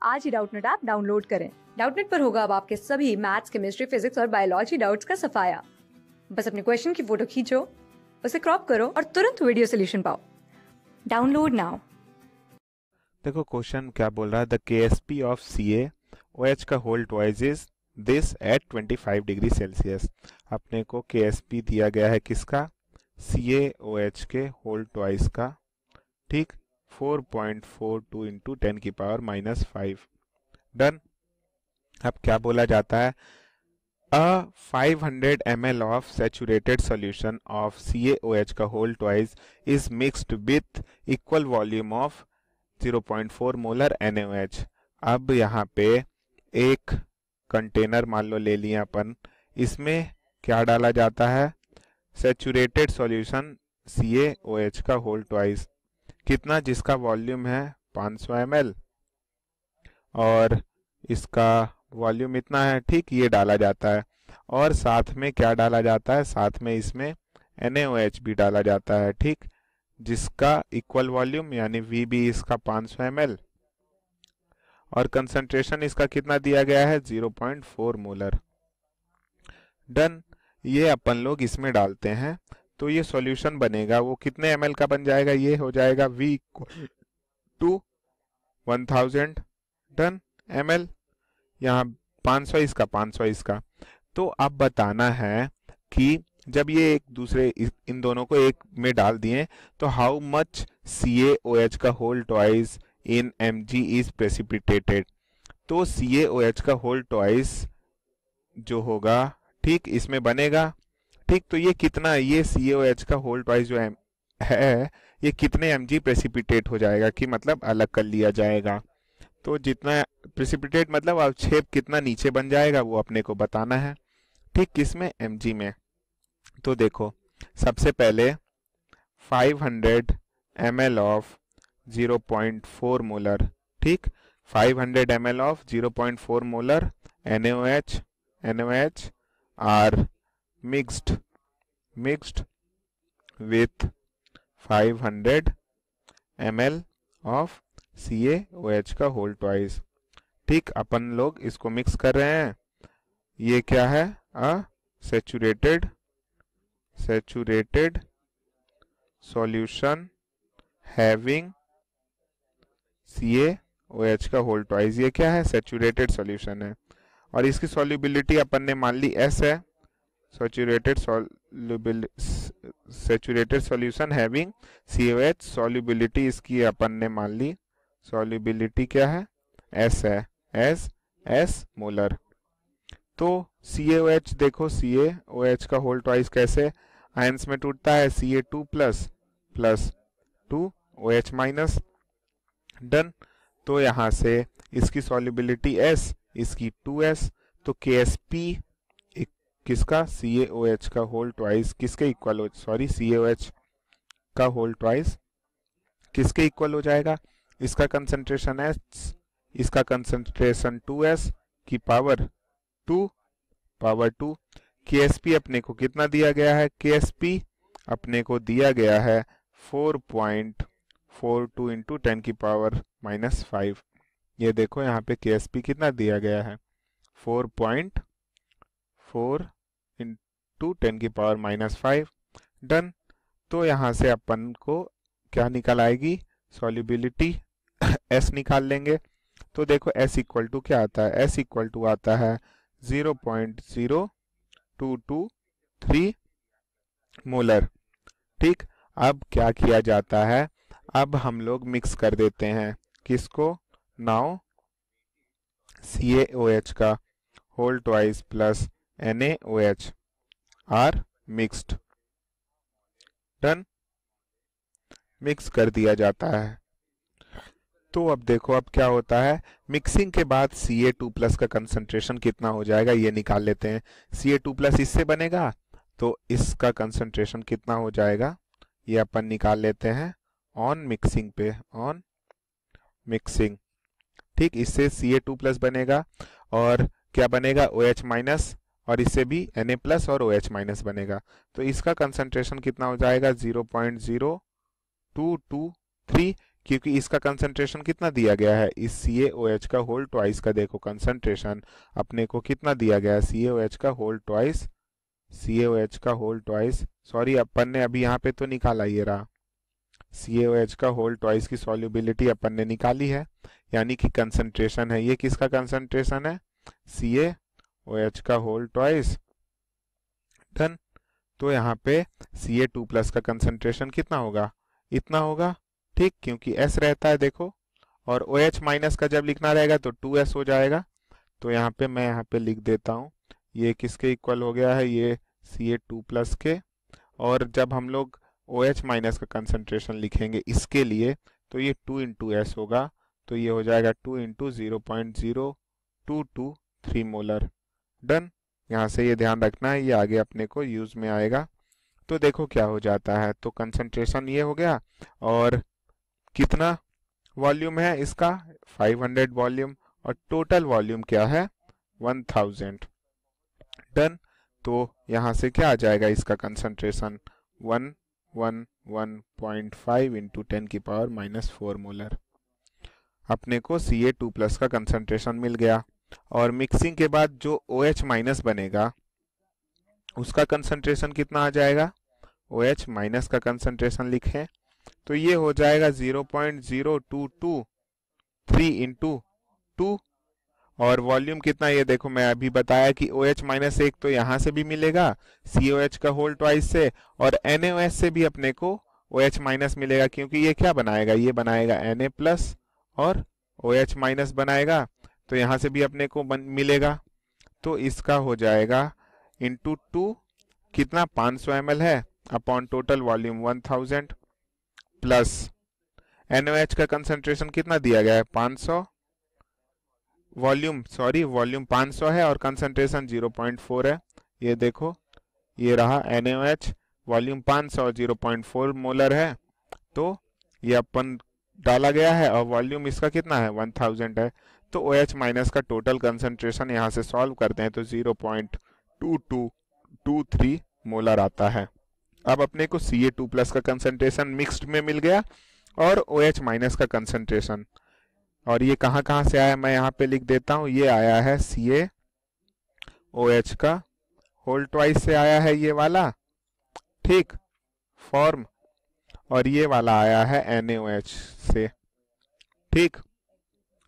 आज ही Doubtnut app download करें। Doubtnut पर होगा अब आपके सभी मैथ्स, केमिस्ट्री, फिजिक्स और बायोलॉजी डाउट्स का सफाया। बस अपने क्वेश्चन की फोटो खींचो, उसे क्रॉप करो और तुरंत वीडियो सोल्यूशन पाओ। Download now. देखो क्वेश्चन क्या बोल रहा है, द KSP ऑफ CaOH का whole twice is this at 25 degree Celsius. अपने को KSP दिया गया है किसका, CaOH के होल ट्वाइस का, ठीक, 4.42 इंटू 10 की पावर -5। डन। अब क्या बोला जाता है, a 500 ml of saturated solution of CaOH का whole twice is mixed with equal volume of 0.4 molar NaOH। अब यहाँ पे एक कंटेनर मान लो ले लिया अपन, इसमें क्या डाला जाता है, सैचुरेटेड सॉल्यूशन CaOH का होल ट्वाइस, कितना, जिसका वॉल्यूम है 500 ml और इसका वॉल्यूम इतना है, ठीक, ये डाला जाता है। और साथ में क्या डाला जाता है, साथ में इसमें NaOH भी डाला जाता है, ठीक, जिसका इक्वल वॉल्यूम यानी VB इसका 500 ml और कंसंट्रेशन इसका कितना दिया गया है, 0.4 मोलर। डन। ये अपन लोग इसमें डालते हैं तो ये सॉल्यूशन बनेगा, वो कितने ml का बन जाएगा, ये हो जाएगा V टू 1000 डन ml, यहाँ 500 इसका 500 इसका। तो अब बताना है कि जब ये एक दूसरे इन दोनों को एक में डाल दिए तो हाउ मच CaOH का whole twice in mg is precipitated. तो CaOH का होल ट्वाइस जो होगा, ठीक, इसमें बनेगा, ठीक, तो ये कितना, ये CaOH का होल ट्वाइस जो है ये कितने mg प्रेसिपिटेट हो जाएगा, कि मतलब अलग कर लिया जाएगा। तो जितना प्रेसिपिटेट मतलब अवक्षेप कितना नीचे बन जाएगा वो अपने को बताना है, ठीक, किसमें, mg में। तो देखो सबसे पहले 500 ml ऑफ 0.4 मोलर, ठीक, 500 ml of 0.4 molar NaOH are mixed with 500 ml of CaOH का होल ट्वाइस, ठीक, अपन लोग इसको मिक्स कर रहे हैं। ये क्या है, सैचुरेटेड सॉल्यूशन हैविंग CaOH का होल ट्वाइस, ये क्या है, सैचुरेटेड सॉल्यूशन है और इसकी सॉल्युबिलिटी अपन ने मान ली S है, saturated solution having CaOH, solubility इसकी अपन ने मान ली, सॉल्युबिलिटी क्या है, S है, S मोलर। तो CaOH देखो, CaOH का होल ट्वाइस कैसे आयंस में टूटता है, Ca2 plus 2 OH minus. Done. तो यहाँ से इसकी सॉल्युबिलिटी S, इसकी 2S, तो KSP किसका, CaOH का होल ट्वाइस किसके इक्वल हो, सॉरी CaOH का होल ट्वाइस किसके इक्वल हो जाएगा, इसका कंसंट्रेशन S, इसका कंसंट्रेशन 2S की पावर 2। KSP अपने को कितना दिया गया है, KSP अपने को दिया गया है 4.42 इंटू 10 की पावर -5। ये देखो यहाँ पे KSP कितना दिया गया है, 4.4 इंटू 10 की पावर -5। डन। तो यहाँ से अपन को क्या निकल आएगी, सॉल्युबिलिटी S निकाल लेंगे। तो देखो S इक्वल टू क्या आता है, S इक्वल टू आता है 0.0223 मोलर, ठीक। अब क्या किया जाता है, अब हम लोग मिक्स कर देते हैं किसको, नाउ CaOH का whole twice plus NaOH are mixed. Done. Mix कर दिया जाता है। तो अब देखो अब क्या होता है, मिक्सिंग के बाद Ca2+ का कंसंट्रेशन कितना हो जाएगा ये निकाल लेते हैं। Ca2+ इससे बनेगा तो इसका कंसंट्रेशन कितना हो जाएगा ये अपन निकाल लेते हैं ऑन मिक्सिंग पे, ऑन मिक्सिंग, ठीक, इससे Ca2+ बनेगा और क्या बनेगा, OH माइनस, और इससे भी Na+ और OH माइनस बनेगा। तो इसका कंसंट्रेशन कितना हो जाएगा, 0.0223, क्योंकि इसका कंसंट्रेशन कितना दिया गया है, इस CaOH का होल ट्वाइस का देखो कंसंट्रेशन अपने को कितना दिया गया है, CaOH का होल ट्वाइस, CaOH का होल ट्वाइस, सॉरी अपन ने अभी यहाँ पे तो निकाला, ये रहा CaOH का होल ट्वाइस की सॉल्युबिलिटी अपन ने निकाली है, यानी कि कंसंट्रेशन है, ये किसका कंसंट्रेशन है, CaOH का होल ट्वाइस। डन। तो यहाँ पे Ca2+ का कंसंट्रेशन कितना होगा, इतना होगा, ठीक, क्योंकि S रहता है देखो, और OH- का जब लिखना रहेगा तो 2S हो जाएगा। तो यहाँ पे मैं यहाँ पे लिख देता हूँ, ये किसके इक्वल हो गया है, ये Ca2+ के, और जब हम लोग OH- का कंसंट्रेशन लिखेंगे इसके लिए तो ये 2 इंटू एस होगा, तो ये हो जाएगा 2 इंटू 0.0223 मोलर। डन। यहाँ से ये ध्यान रखना है, ये आगे अपने को यूज में आएगा। तो देखो क्या हो जाता है, तो कंसंट्रेशन ये हो गया, और कितना वॉल्यूम है इसका, 500 वॉल्यूम, और टोटल वॉल्यूम क्या है, 1000। डन। तो यहाँ से क्या आ जाएगा इसका कंसंट्रेशन, 111.5 इंटू 10⁻⁻4 मोलर। अपने को Ca2+ का कंसंट्रेशन मिल गया, और मिक्सिंग के बाद जो OH- बनेगा उसका कंसंट्रेशन कितना आ जाएगा, OH- का कंसंट्रेशन लिखें तो ये हो जाएगा 0.0223 इंटू 2, और वॉल्यूम कितना, ये देखो मैं अभी बताया कि OH- एक तो यहाँ से भी मिलेगा COH का होल ट्वाइस से, और NaOH से भी अपने को OH- मिलेगा, क्योंकि ये क्या बनाएगा, ये बनाएगा Na+ और OH- बनाएगा, तो यहाँ से भी अपने को मिलेगा। तो इसका हो जाएगा इंटू 2, कितना 500 ml है, upon total volume 1000, plus NaOH का कंसंट्रेशन कितना दिया गया है, 500, वॉल्यूम 500 है और कंसंट्रेशन 0.4 है, ये देखो ये रहा NaOH, वॉल्यूम 500 और 0.4 मोलर है, तो ये अपन डाला गया है, और वॉल्यूम इसका कितना है, 1000 है। तो OH- का टोटल कंसंट्रेशन यहाँ से सॉल्व करते हैं तो 0.2223 मोलर आता है। अब अपने को Ca2+ का कंसंट्रेशन मिक्स्ड में मिल गया, और OH- का कंसंट्रेशन, और ये कहाँ कहाँ से आया मैं यहाँ पे लिख देता हूँ, ये आया है CaOH का होल ट्वाइस से आया है ये वाला, ठीक, फॉर्म, और ये वाला आया है NaOH से, ठीक,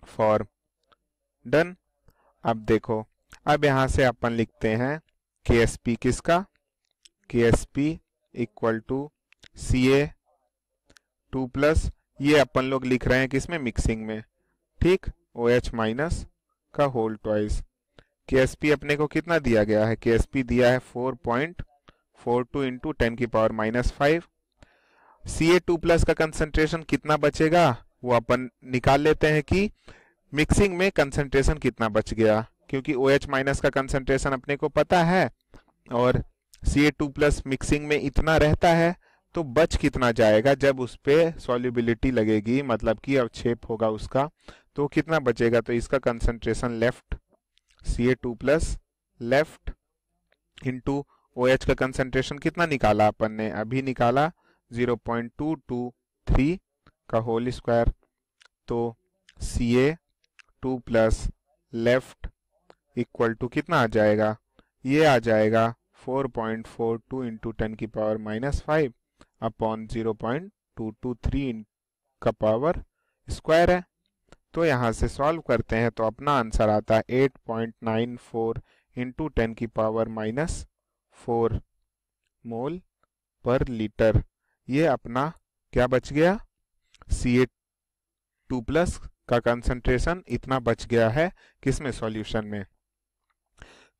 फॉर्म। डन। अब देखो, अब यहाँ से अपन लिखते हैं KSP किसका, KSP इक्वल टू Ca2+, ये अपन लोग लिख रहे हैं किसमें, मिक्सिंग में, ठीक, OH- का होल ट्वाइस। KSP अपने को कितना दिया गया है, KSP दिया है 4.42 इंटू 10⁻⁻5। Ca2+ का कंसंट्रेशन कितना बचेगा वो अपन निकाल लेते हैं कि मिक्सिंग में कंसंट्रेशन कितना बच गया, क्योंकि OH- का कंसंट्रेशन अपने को पता है, और Ca2+ मिक्सिंग में इतना रहता है, तो बच कितना जाएगा जब उस पे सॉल्युबिलिटी लगेगी, मतलब कि अवक्षेप होगा उसका, तो कितना बचेगा, तो इसका concentration left, Ca2+ left into OH का कंसंट्रेशन कितना निकाला अपन ने, अभी निकाला 0.223 का होल स्क्वायर, तो Ca2+ लेफ्ट इक्वल टू कितना आ जाएगा, ये आ जाएगा 4.42 इंटू 10⁻⁻5 अपॉन 0.223 का पावर स्क्वायर है। तो यहाँ से सॉल्व करते हैं तो अपना आंसर आता है 8.94 इंटू 10⁻⁻4 मोल पर लीटर। ये अपना क्या बच गया, Ca2+ का कंसंट्रेशन इतना बच गया है किसमें, सॉल्यूशन में।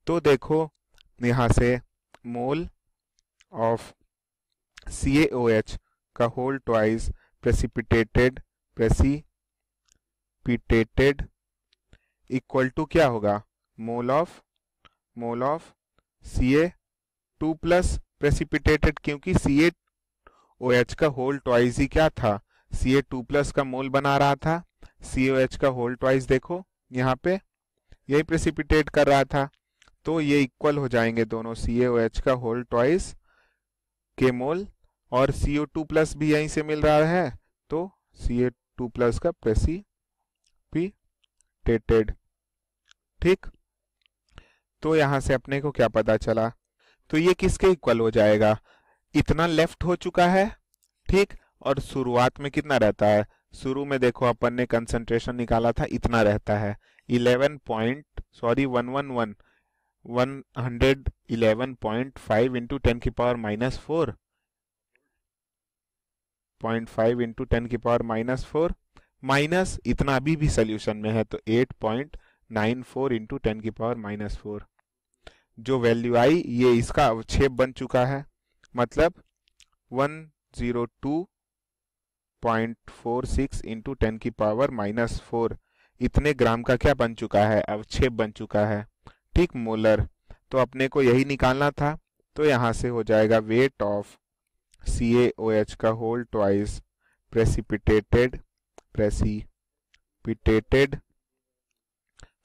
तो देखो यहाँ से मोल ऑफ CaOH का whole twice precipitated equal to क्या होगा, मोल ऑफ Ca2+ प्रेसिपिटेटेड, क्योंकि CaOH का होल ट्वाइस ही क्या था, Ca2+ का मोल बना रहा था, CaOH का होल ट्वाइस देखो यहाँ पे यही प्रेसिपिटेट कर रहा था, तो ये इक्वल हो जाएंगे दोनों, CaOH का होल ट्वाइस के मोल, और CO2+ भी यहीं से मिल रहा है, तो 2+ का प्रेसिपिटेटेड। ठीक, तो यहां से अपने को क्या पता चला, तो ये किसके इक्वल हो जाएगा, इतना लेफ्ट हो चुका है। ठीक, और शुरुआत में कितना रहता है, शुरू में देखो अपन ने कंसंट्रेशन निकाला था, इतना रहता है 111.5 इंटू 10 की पावर माइनस 4, 0.5 इंटू 10 की पावर माइनस 4 माइनस इतना अभी भी सोल्यूशन में है, तो 8.94 इंटू 10 की पावर माइनस 4। जो वैल्यू आई ये इसका अवक्षेप बन चुका है, मतलब 102.46 इंटू 10 की पावर माइनस 4 इतने ग्राम का क्या बन चुका है, अवक्षेप बन चुका है। ठीक, मोलर। तो अपने को यही निकालना था, तो यहां से हो जाएगा वेट ऑफ CaOH का whole twice precipitated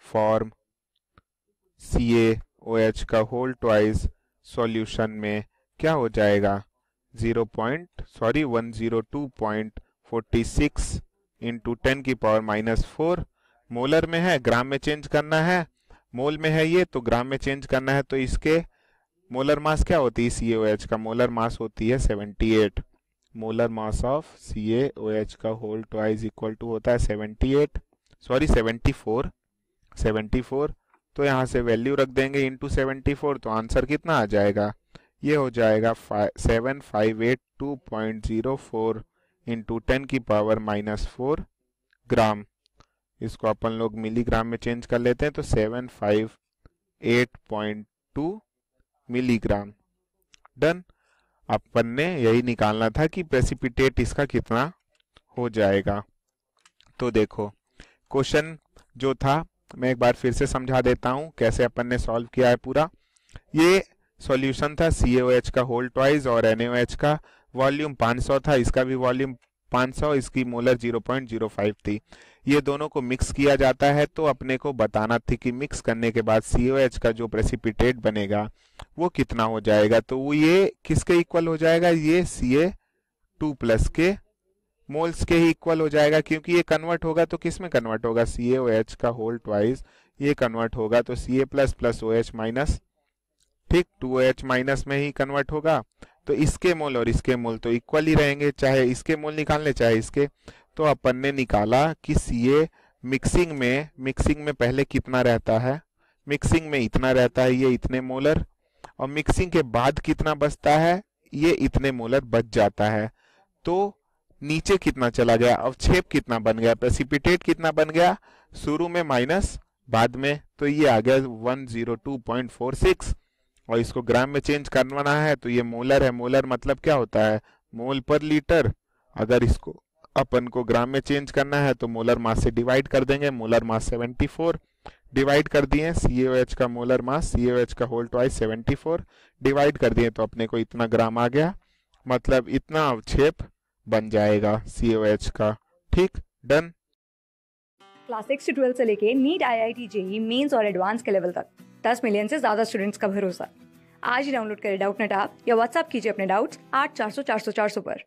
form CaOH का होल ट्वाइस सॉल्यूशन में क्या हो जाएगा 102.46 इंटू 10 की पावर माइनस 4। मोलर में है, ग्राम में चेंज करना है, मोल में है ये तो ग्राम में चेंज करना है, तो इसके मोलर मास क्या होती है, CaOH का मोलर मास होती है 78। मोलर मास ऑफ CaOH का होल ट्वाइस इक्वल टू होता है 74। तो यहाँ से वैल्यू रख देंगे इंटू 74, तो आंसर कितना आ जाएगा, ये हो जाएगा 7582.04 इंटू 10 की पावर माइनस 4 ग्राम। इसको अपन लोग मिलीग्राम में चेंज कर लेते हैं, तो 758.2 मिलीग्राम। डन। अपन ने यही निकालना था कि प्रेसिपिटेट इसका कितना हो जाएगा। तो देखो क्वेश्चन जो था मैं एक बार फिर से समझा देता हूं कैसे अपन ने सॉल्व किया है पूरा। ये सॉल्यूशन था CaOH का होल ट्वाइस और NaOH का वॉल्यूम 500 था, इसका भी वॉल्यूम 500, इसकी मोलर 0.05 थी। ये दोनों को मिक्स किया जाता है, तो अपने को बताना थी कि मिक्स करने के बाद CaOH का जो प्रेसिपिटेट बनेगा वो कितना हो जाएगा। तो वो ये किसके इक्वल हो जाएगा, ये Ca2+ के मोल्स के ही इक्वल हो जाएगा, क्योंकि ये कन्वर्ट होगा तो किस में कन्वर्ट होगा, CaOH का होल ट्वाइस ये कन्वर्ट होगा तो Ca+ प्लस OH माइनस, ठीक 2OH माइनस में ही कन्वर्ट होगा। तो इसके मोल और इसके मोल तो इक्वल ही रहेंगे, चाहे इसके मोल निकालने चाहे इसके। तो अपन ने निकाला कि Ca मिक्सिंग में पहले कितना रहता है, मिक्सिंग में इतना रहता है, ये इतने मोलर, और मिक्सिंग के बाद कितना बचता है, ये इतने मोलर बच जाता है। तो नीचे कितना चला गया, अवक्षेप कितना बन गया, प्रेसिपिटेट कितना बन गया, शुरू में माइनस बाद में, तो ये आ गया 102.46। और इसको ग्राम में चेंज करवाना है तो ये मोलर है, मोलर मतलब क्या होता है, मोल पर लीटर। अगर इसको अपन को ग्राम में चेंज करना है तो मोलर मास से डिवाइड कर देंगे, मोलर मास 74 डिवाइड कर दिए, CaOH का मोलर मास CaOH का होल ट्वाइस 74 डिवाइड कर दिए, तो अपने को इतना ग्राम आ गया, मतलब इतना अवक्षेप बन जाएगा CaOH का। ठीक, डन। क्लास 6 से 12 से लेके नीट, IIT, JEE मेंस और एडवांस के लेवल तक 10 मिलियन से ज्यादा स्टूडेंट्स का भरोसा। आज ही डाउनलोड करें डाउटनेट ऐप या व्हाट्सएप कीजिए अपने डाउट्स 8400 400 400 पर।